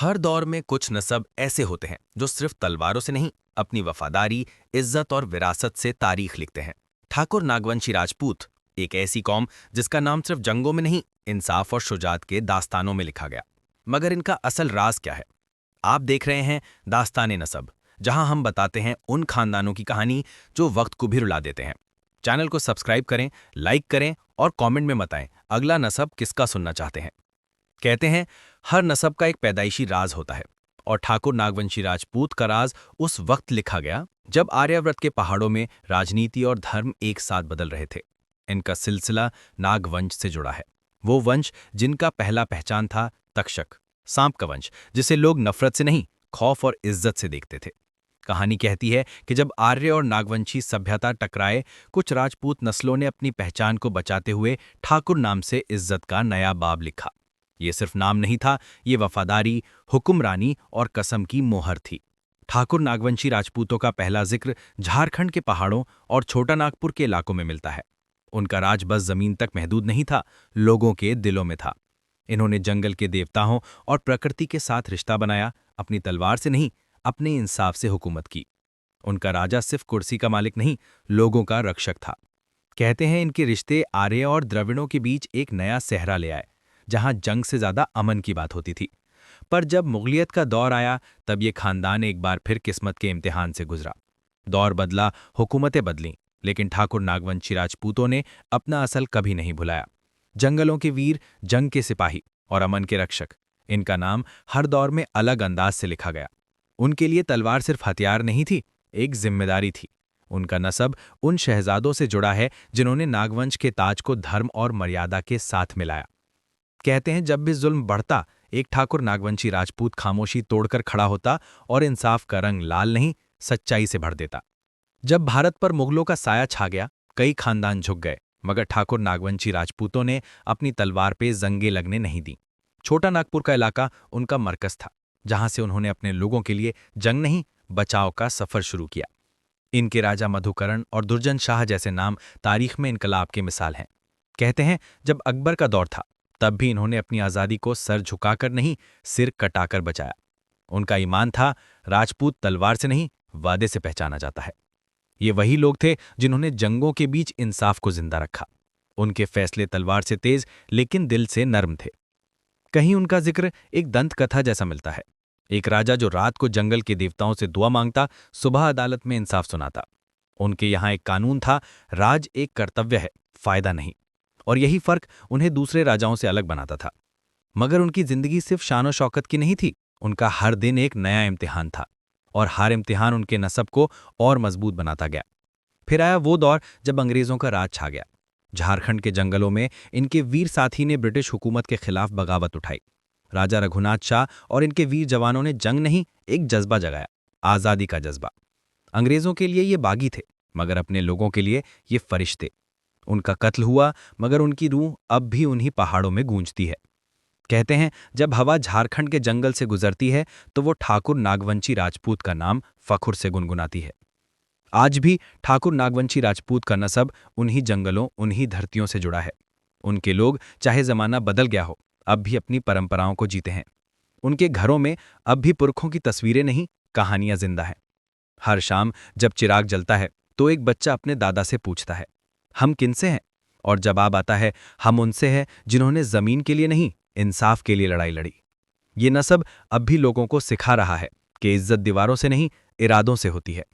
हर दौर में कुछ नस्ब ऐसे होते हैं जो सिर्फ तलवारों से नहीं, अपनी वफादारी, इज्जत और विरासत से तारीख लिखते हैं। ठाकुर नागवंशी राजपूत एक ऐसी कौम जिसका नाम सिर्फ जंगों में नहीं, इंसाफ और शुजात के दास्तानों में लिखा गया। मगर इनका असल राज क्या है? आप देख रहे हैं दास्ताने नसब, जहां हम बताते हैं उन खानदानों की कहानी जो वक्त को भी रुला देते हैं। चैनल को सब्सक्राइब करें, लाइक करें और कमेंट में बताएं अगला नसब किसका सुनना चाहते हैं। कहते हैं हर नस्ब का एक पैदाइशी राज होता है, और ठाकुर नागवंशी राजपूत का राज उस वक्त लिखा गया जब आर्यावर्त के पहाड़ों में राजनीति और धर्म एक साथ बदल रहे थे। इनका सिलसिला नागवंश से जुड़ा है, वो वंश जिनका पहला पहचान था तक्षक, सांप का वंश, जिसे लोग नफरत से नहीं, खौफ और इज्जत से देखते थे। कहानी कहती है कि जब आर्य और नागवंशी सभ्यता टकराए, कुछ राजपूत नस्लों ने अपनी पहचान को बचाते हुए ठाकुर नाम से इज्जत का नया बाब लिखा। ये सिर्फ नाम नहीं था, ये वफादारी, हुक्मरानी और कसम की मोहर थी। ठाकुर नागवंशी राजपूतों का पहला जिक्र झारखंड के पहाड़ों और छोटा नागपुर के इलाकों में मिलता है। उनका राज बस जमीन तक महदूद नहीं था, लोगों के दिलों में था। इन्होंने जंगल के देवताओं और प्रकृति के साथ रिश्ता बनाया, अपनी तलवार से नहीं, अपने इंसाफ से हुकूमत की। उनका राजा सिर्फ कुर्सी का मालिक नहीं, लोगों का रक्षक था। कहते हैं इनके रिश्ते आर्य और द्रविड़ों के बीच एक नया सहरा ले आए, जहां जंग से ज्यादा अमन की बात होती थी। पर जब मुगलियत का दौर आया, तब ये खानदान एक बार फिर किस्मत के इम्तिहान से गुजरा। दौर बदला, हुकूमतें बदलीं, लेकिन ठाकुर नागवंशी राजपूतों ने अपना असल कभी नहीं भुलाया। जंगलों के वीर, जंग के सिपाही और अमन के रक्षक, इनका नाम हर दौर में अलग अंदाज से लिखा गया। उनके लिए तलवार सिर्फ हथियार नहीं थी, एक जिम्मेदारी थी। उनका नसब उन शहजादों से जुड़ा है जिन्होंने नागवंश के ताज को धर्म और मर्यादा के साथ मिलाया। कहते हैं जब भी जुल्म बढ़ता, एक ठाकुर नागवंशी राजपूत खामोशी तोड़कर खड़ा होता और इंसाफ का रंग लाल नहीं, सच्चाई से भर देता। जब भारत पर मुगलों का साया छा गया, कई खानदान झुक गए, मगर ठाकुर नागवंशी राजपूतों ने अपनी तलवार पे जंगे लगने नहीं दी। छोटा नागपुर का इलाका उनका मरकज था, जहां से उन्होंने अपने लोगों के लिए जंग नहीं, बचाव का सफर शुरू किया। इनके राजा मधुकरण और दुर्जन शाह जैसे नाम तारीख में इनकलाब की मिसाल हैं। कहते हैं जब अकबर का दौर था, तब भी इन्होंने अपनी आज़ादी को सर झुकाकर नहीं, सिर कटाकर बचाया। उनका ईमान था, राजपूत तलवार से नहीं, वादे से पहचाना जाता है। ये वही लोग थे जिन्होंने जंगों के बीच इंसाफ को जिंदा रखा। उनके फैसले तलवार से तेज, लेकिन दिल से नर्म थे। कहीं उनका जिक्र एक दंत कथा जैसा मिलता है। एक राजा जो रात को जंगल के देवताओं से दुआ मांगता, सुबह अदालत में इंसाफ सुनाता। उनके यहाँ एक कानून था, राज एक कर्तव्य है, फायदा नहीं। और यही फर्क उन्हें दूसरे राजाओं से अलग बनाता था। मगर उनकी जिंदगी सिर्फ शान और शौकत की नहीं थी, उनका हर दिन एक नया इम्तिहान था, और हर इम्तिहान उनके नसब को और मजबूत बनाता गया। फिर आया वो दौर जब अंग्रेजों का राज छा गया। झारखंड के जंगलों में इनके वीर साथी ने ब्रिटिश हुकूमत के खिलाफ बगावत उठाई। राजा रघुनाथ शाह और इनके वीर जवानों ने जंग नहीं, एक जज्बा जगाया, आज़ादी का जज्बा। अंग्रेजों के लिए ये बागी थे, मगर अपने लोगों के लिए ये फरिश्ते। उनका कत्ल हुआ, मगर उनकी रूह अब भी उन्हीं पहाड़ों में गूंजती है। कहते हैं जब हवा झारखंड के जंगल से गुजरती है, तो वो ठाकुर नागवंशी राजपूत का नाम फखुर से गुनगुनाती है। आज भी ठाकुर नागवंशी राजपूत का नसब उन्हीं जंगलों, उन्हीं धरतियों से जुड़ा है। उनके लोग, चाहे जमाना बदल गया हो, अब भी अपनी परंपराओं को जीते हैं। उनके घरों में अब भी पुरखों की तस्वीरें नहीं, कहानियां जिंदा हैं। हर शाम जब चिराग जलता है, तो एक बच्चा अपने दादा से पूछता है, हम किनसे हैं? और जवाब आता है, हम उनसे हैं जिन्होंने जमीन के लिए नहीं, इंसाफ के लिए लड़ाई लड़ी। ये नसब अब भी लोगों को सिखा रहा है कि इज्जत दीवारों से नहीं, इरादों से होती है।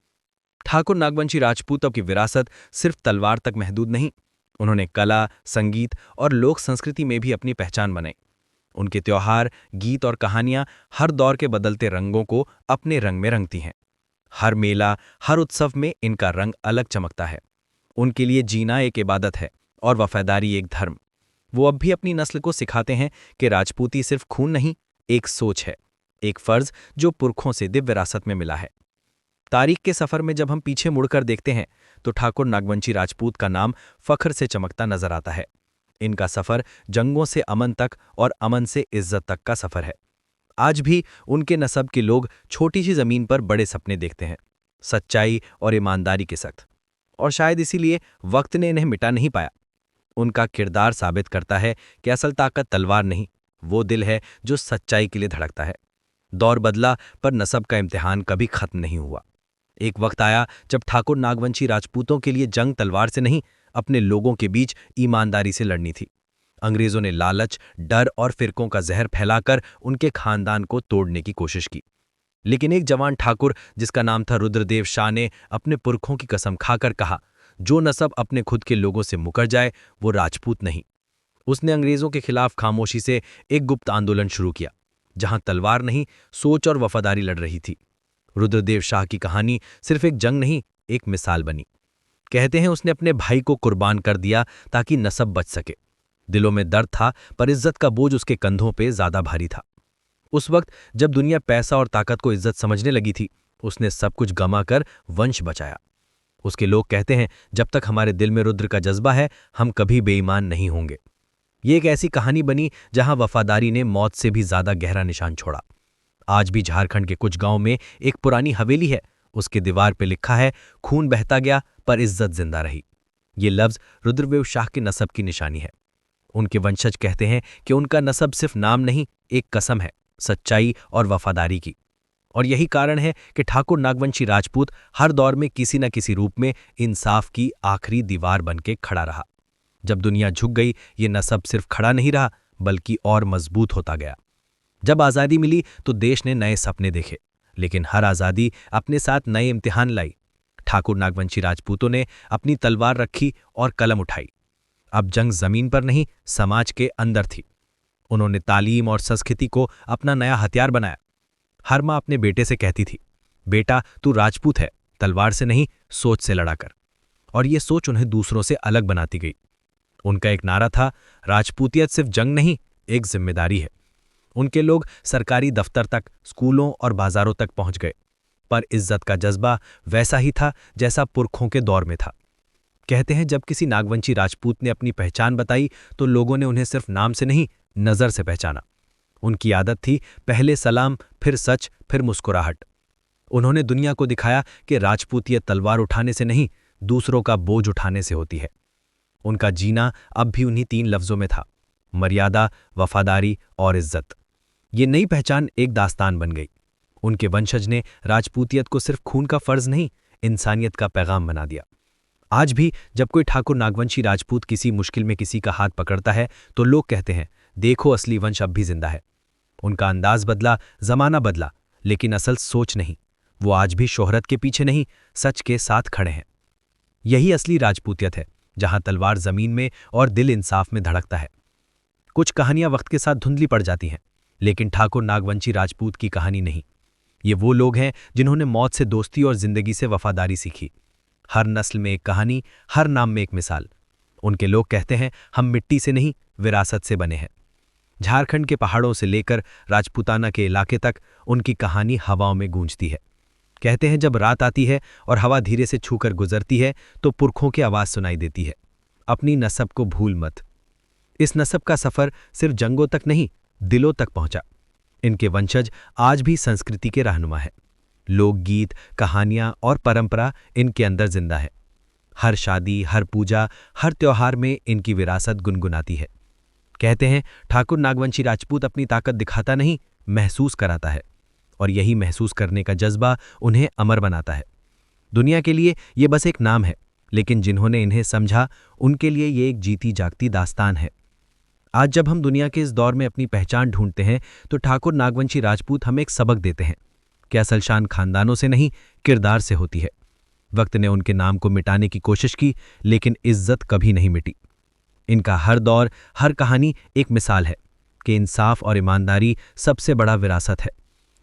ठाकुर नागवंशी राजपूतों की विरासत सिर्फ तलवार तक महदूद नहीं, उन्होंने कला, संगीत और लोक संस्कृति में भी अपनी पहचान बनाई। उनके त्योहार, गीत और कहानियां हर दौर के बदलते रंगों को अपने रंग में रंगती हैं। हर मेला, हर उत्सव में इनका रंग अलग चमकता है। उनके लिए जीना एक इबादत है और वफादारी एक धर्म। वो अब भी अपनी नस्ल को सिखाते हैं कि राजपूती सिर्फ खून नहीं, एक सोच है, एक फर्ज जो पुरखों से दिव्य विरासत में मिला है। तारीख के सफर में जब हम पीछे मुड़कर देखते हैं, तो ठाकुर नागवंशी राजपूत का नाम फख्र से चमकता नजर आता है। इनका सफर जंगों से अमन तक और अमन से इज्जत तक का सफर है। आज भी उनके नस्ब के लोग छोटी सी जमीन पर बड़े सपने देखते हैं, सच्चाई और ईमानदारी के साथ। और शायद इसीलिए वक्त ने इन्हें मिटा नहीं पाया। उनका किरदार साबित करता है कि असल ताकत तलवार नहीं, वो दिल है जो सच्चाई के लिए धड़कता है। दौर बदला पर नसब का इम्तिहान कभी खत्म नहीं हुआ। एक वक्त आया जब ठाकुर नागवंशी राजपूतों के लिए जंग तलवार से नहीं, अपने लोगों के बीच ईमानदारी से लड़नी थी। अंग्रेजों ने लालच, डर और फिरकों का जहर फैलाकर उनके खानदान को तोड़ने की कोशिश की। लेकिन एक जवान ठाकुर जिसका नाम था रुद्रदेव शाह ने अपने पुरखों की कसम खाकर कहा, जो नसब अपने खुद के लोगों से मुकर जाए वो राजपूत नहीं। उसने अंग्रेजों के खिलाफ खामोशी से एक गुप्त आंदोलन शुरू किया, जहां तलवार नहीं, सोच और वफादारी लड़ रही थी। रुद्रदेव शाह की कहानी सिर्फ एक जंग नहीं, एक मिसाल बनी। कहते हैं उसने अपने भाई को कुर्बान कर दिया ताकि नसब बच सके। दिलों में दर्द था, पर इज्जत का बोझ उसके कंधों पे ज्यादा भारी था। उस वक्त जब दुनिया पैसा और ताकत को इज्जत समझने लगी थी, उसने सब कुछ गंवाकर वंश बचाया। उसके लोग कहते हैं, जब तक हमारे दिल में रुद्र का जज्बा है, हम कभी बेईमान नहीं होंगे। ये एक ऐसी कहानी बनी जहां वफादारी ने मौत से भी ज्यादा गहरा निशान छोड़ा। आज भी झारखंड के कुछ गांव में एक पुरानी हवेली है, उसके दीवार पे लिखा है, खून बहता गया पर इज्जत जिंदा रही। ये लफ्ज रुद्रदेव शाह के नसब की निशानी है। उनके वंशज कहते हैं कि उनका नसब सिर्फ नाम नहीं, एक कसम है, सच्चाई और वफादारी की। और यही कारण है कि ठाकुर नागवंशी राजपूत हर दौर में किसी न किसी रूप में इंसाफ की आखिरी दीवार बनके खड़ा रहा। जब दुनिया झुक गई, ये नसब सिर्फ खड़ा नहीं रहा, बल्कि और मजबूत होता गया। जब आज़ादी मिली तो देश ने नए सपने देखे, लेकिन हर आज़ादी अपने साथ नए इम्तिहान लाई। ठाकुर नागवंशी राजपूतों ने अपनी तलवार रखी और कलम उठाई। अब जंग जमीन पर नहीं, समाज के अंदर थी। उन्होंने तालीम और संस्कृति को अपना नया हथियार बनाया। हर माँ अपने बेटे से कहती थी, बेटा तू राजपूत है, तलवार से नहीं सोच से लड़ा कर। और ये सोच उन्हें दूसरों से अलग बनाती गई। उनका एक नारा था, राजपूतियत सिर्फ जंग नहीं, एक जिम्मेदारी है। उनके लोग सरकारी दफ्तर तक, स्कूलों और बाजारों तक पहुंच गए, पर इज्जत का जज्बा वैसा ही था जैसा पुरखों के दौर में था। कहते हैं जब किसी नागवंशी राजपूत ने अपनी पहचान बताई तो लोगों ने उन्हें सिर्फ नाम से नहीं, नजर से पहचाना। उनकी आदत थी पहले सलाम, फिर सच, फिर मुस्कुराहट। उन्होंने दुनिया को दिखाया कि राजपूतियत तलवार उठाने से नहीं, दूसरों का बोझ उठाने से होती है। उनका जीना अब भी उन्हीं 3 लफ्जों में था, मर्यादा, वफादारी और इज्जत। ये नई पहचान एक दास्तान बन गई। उनके वंशज ने राजपूतियत को सिर्फ खून का फर्ज नहीं, इंसानियत का पैगाम बना दिया। आज भी जब कोई ठाकुर नागवंशी राजपूत किसी मुश्किल में किसी का हाथ पकड़ता है तो लोग कहते हैं, देखो असली वंश अब भी जिंदा है। उनका अंदाज बदला, जमाना बदला, लेकिन असल सोच नहीं। वो आज भी शोहरत के पीछे नहीं, सच के साथ खड़े हैं। यही असली राजपूतियत है, जहां तलवार जमीन में और दिल इंसाफ में धड़कता है। कुछ कहानियां वक्त के साथ धुंधली पड़ जाती हैं, लेकिन ठाकुर नागवंशी राजपूत की कहानी नहीं। ये वो लोग हैं जिन्होंने मौत से दोस्ती और जिंदगी से वफादारी सीखी। हर नस्ल में एक कहानी, हर नाम में एक मिसाल। उनके लोग कहते हैं, हम मिट्टी से नहीं, विरासत से बने हैं। झारखंड के पहाड़ों से लेकर राजपूताना के इलाके तक उनकी कहानी हवाओं में गूंजती है। कहते हैं जब रात आती है और हवा धीरे से छूकर गुजरती है तो पुरखों की आवाज सुनाई देती है, अपनी नसब को भूल मत। इस नसब का सफर सिर्फ जंगों तक नहीं, दिलों तक पहुंचा। इनके वंशज आज भी संस्कृति के रहनुमा है। लोकगीत, कहानियां और परंपरा इनके अंदर जिंदा है। हर शादी, हर पूजा, हर त्योहार में इनकी विरासत गुनगुनाती है। कहते हैं ठाकुर नागवंशी राजपूत अपनी ताकत दिखाता नहीं, महसूस कराता है, और यही महसूस करने का जज्बा उन्हें अमर बनाता है। दुनिया के लिए ये बस एक नाम है, लेकिन जिन्होंने इन्हें समझा उनके लिए ये एक जीती जागती दास्तान है। आज जब हम दुनिया के इस दौर में अपनी पहचान ढूंढते हैं तो ठाकुर नागवंशी राजपूत हमें एक सबक देते हैं कि असल शान खानदानों से नहीं, किरदार से होती है। वक्त ने उनके नाम को मिटाने की कोशिश की, लेकिन इज्जत कभी नहीं मिटी। इनका हर दौर, हर कहानी एक मिसाल है कि इंसाफ और ईमानदारी सबसे बड़ा विरासत है।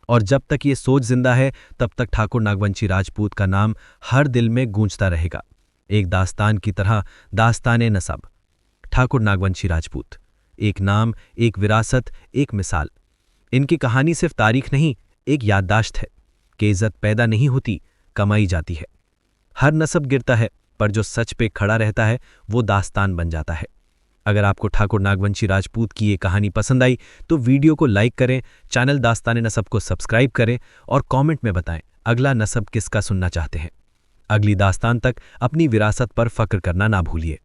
और जब तक ये सोच जिंदा है, तब तक ठाकुर नागवंशी राजपूत का नाम हर दिल में गूंजता रहेगा, एक दास्तान की तरह, दास्ताने नसब। ठाकुर नागवंशी राजपूत, एक नाम, एक विरासत, एक मिसाल। इनकी कहानी सिर्फ तारीख नहीं, एक याददाश्त है कि इज्जत पैदा नहीं होती, कमाई जाती है। हर नसब गिरता है, पर जो सच पे खड़ा रहता है वो दास्तान बन जाता है। अगर आपको ठाकुर नागवंशी राजपूत की ये कहानी पसंद आई तो वीडियो को लाइक करें, चैनल दास्ताने नसब को सब्सक्राइब करें और कमेंट में बताएं अगला नसब किसका सुनना चाहते हैं। अगली दास्तान तक अपनी विरासत पर फक्र करना ना भूलिए।